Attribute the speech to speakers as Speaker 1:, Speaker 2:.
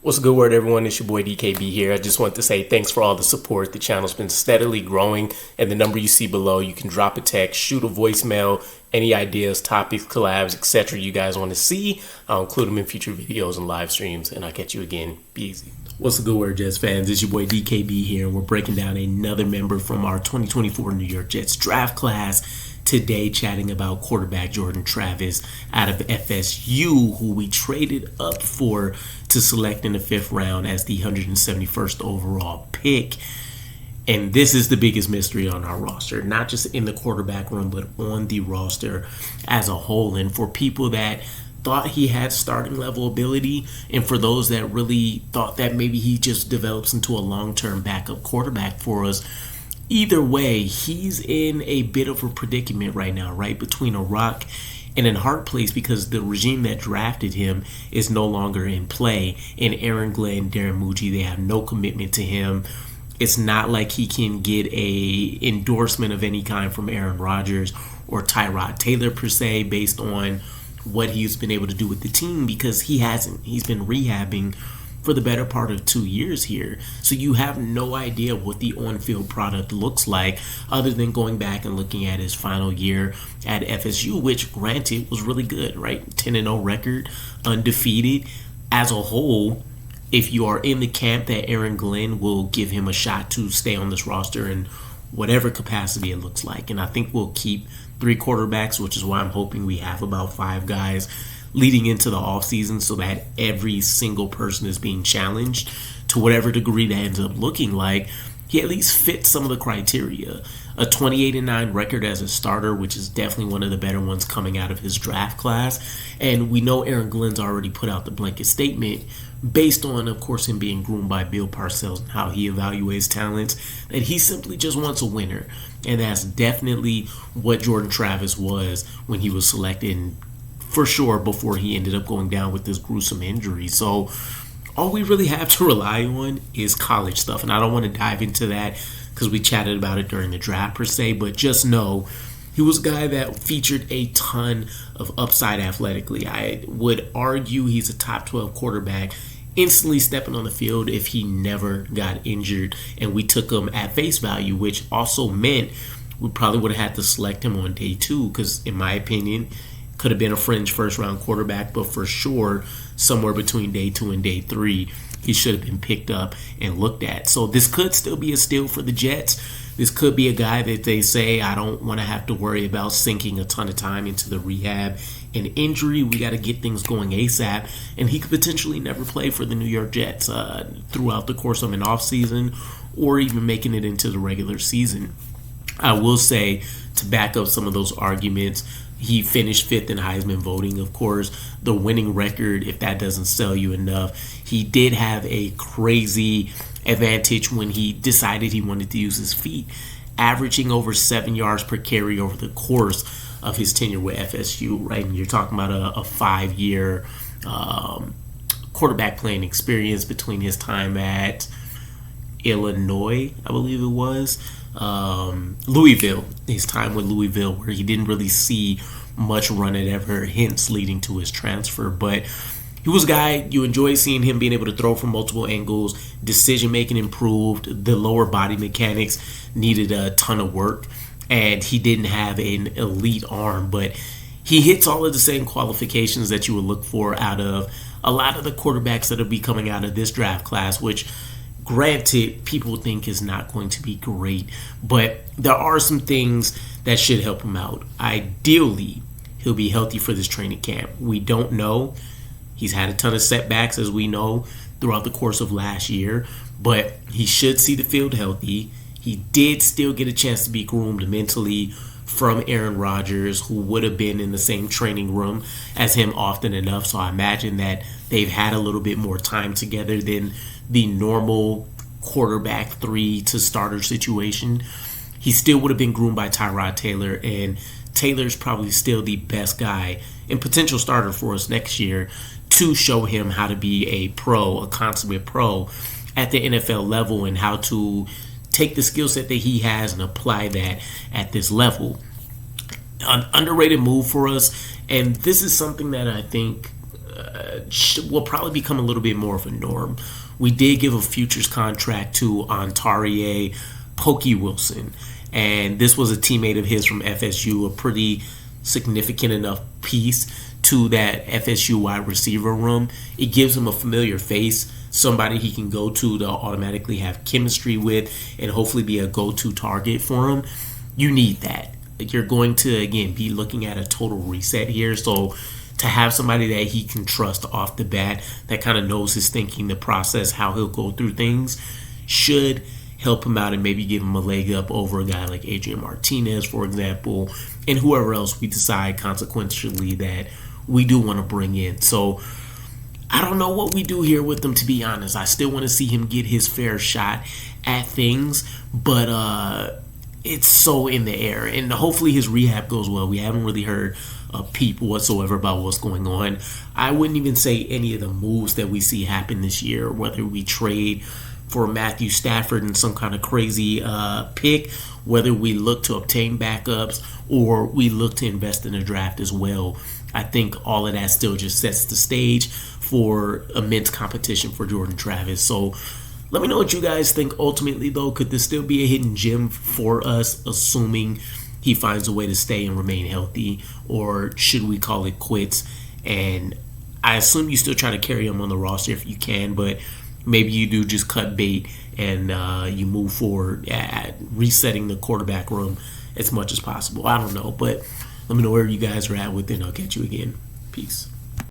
Speaker 1: What's a good word, everyone? It's your boy DKB here. I just want to say thanks for all the support. The channel's been steadily growing, and the number you see below, you can drop a text, shoot a voicemail, any ideas, topics, collabs, etc. you guys want to see. I'll include them in future videos and live streams, and I'll catch you again. Be easy. What's a good word, Jets fans? It's your boy DKB here, and we're breaking down another member from our 2024 New York Jets draft class. Today, chatting about quarterback Jordan Travis out of FSU, who we traded up for to select in the 5th round as the 171st overall pick. And this is the biggest mystery on our roster, not just in the quarterback room, but on the roster as a whole. And for people that thought he had starting level ability, and for those that really thought that maybe he just develops into a long-term backup quarterback for us, either way, he's in a bit of a predicament right now, right between a rock and a hard place, because the regime that drafted him is no longer in play. And Aaron Glenn, Darren Muji, they have no commitment to him. It's not like he can get a endorsement of any kind from Aaron Rodgers or Tyrod Taylor per se, based on what he's been able to do with the team, because he hasn't. He's been rehabbing for the better part of 2 years here. So you have no idea what the on-field product looks like, other than going back and looking at his final year at FSU, which granted was really good, right? 10-0 record, undefeated. As a whole, if you are in the camp that Aaron Glenn will give him a shot to stay on this roster in whatever capacity it looks like. And I think we'll keep 3 quarterbacks, which is why I'm hoping we have about 5 guys leading into the offseason, so that every single person is being challenged to whatever degree that ends up looking like. He at least fits some of the criteria. A 28-9 record as a starter, which is definitely one of the better ones coming out of his draft class. And we know Aaron Glenn's already put out the blanket statement, based on, of course, him being groomed by Bill Parcells and how he evaluates talents, that he simply just wants a winner. And that's definitely what Jordan Travis was when he was selected, for sure, before he ended up going down with this gruesome injury. So all we really have to rely on is college stuff. And I don't want to dive into that because we chatted about it during the draft per se, but just know he was a guy that featured a ton of upside athletically. I would argue he's a top 12 quarterback instantly stepping on the field if he never got injured and we took him at face value, which also meant we probably would have had to select him on day 2, because in my opinion, could have been a fringe first-round quarterback, but for sure, somewhere between day 2 and day 3, he should have been picked up and looked at. So this could still be a steal for the Jets. This could be a guy that they say, I don't want to have to worry about sinking a ton of time into the rehab and injury. We got to get things going ASAP. And he could potentially never play for the New York Jets throughout the course of an offseason, or even making it into the regular season. I will say, to back up some of those arguments, he finished 5th in Heisman voting, of course. The winning record, if that doesn't sell you enough, he did have a crazy advantage when he decided he wanted to use his feet, averaging over 7 yards per carry over the course of his tenure with FSU, right? And you're talking about a 5-year quarterback playing experience between his time at Illinois, I believe it was, Louisville, his time with Louisville, where he didn't really see much run at ever, hence leading to his transfer. But he was a guy, you enjoy seeing him being able to throw from multiple angles, decision making improved, the lower body mechanics needed a ton of work, and he didn't have an elite arm, but he hits all of the same qualifications that you would look for out of a lot of the quarterbacks that will be coming out of this draft class, which granted, people think is not going to be great, but there are some things that should help him out. Ideally, he'll be healthy for this training camp. We don't know. He's had a ton of setbacks, as we know, throughout the course of last year, but he should see the field healthy. He did still get a chance to be groomed mentally from Aaron Rodgers, who would have been in the same training room as him often enough. So I imagine that they've had a little bit more time together than the normal quarterback 3 to starter situation. He still would have been groomed by Tyrod Taylor, and Taylor's probably still the best guy and potential starter for us next year to show him how to be a pro, a consummate pro at the NFL level, and how to take the skill set that he has and apply that at this level. An underrated move for us, and this is something that I think will probably become a little bit more of a norm. We did give a futures contract to Ontarie Pokey Wilson, and this was a teammate of his from FSU, a pretty significant enough piece to that FSU wide receiver room. It gives him a familiar face, somebody he can go to automatically have chemistry with, and hopefully be a go-to target for him. You need that. You're going to, again, be looking at a total reset here. So to have somebody that he can trust off the bat, that kind of knows his thinking, the process, how he'll go through things, should help him out and maybe give him a leg up over a guy like Adrian Martinez, for example, and whoever else we decide consequentially that we do want to bring in. So I don't know what we do here with him, to be honest. I still want to see him get his fair shot at things, but it's so in the air. And hopefully his rehab goes well. We haven't really heard a peep whatsoever about what's going on. I wouldn't even say any of the moves that we see happen this year, whether we trade for Matthew Stafford and some kind of crazy pick, whether we look to obtain backups or we look to invest in a draft as well. I think all of that still just sets the stage for immense competition for Jordan Travis. So let me know what you guys think. Ultimately, though, could this still be a hidden gem for us, assuming he finds a way to stay and remain healthy, or should we call it quits? And I assume you still try to carry him on the roster if you can, but maybe you do just cut bait and you move forward at resetting the quarterback room as much as possible. I don't know, but let me know where you guys are at with it, and I'll catch you again. Peace.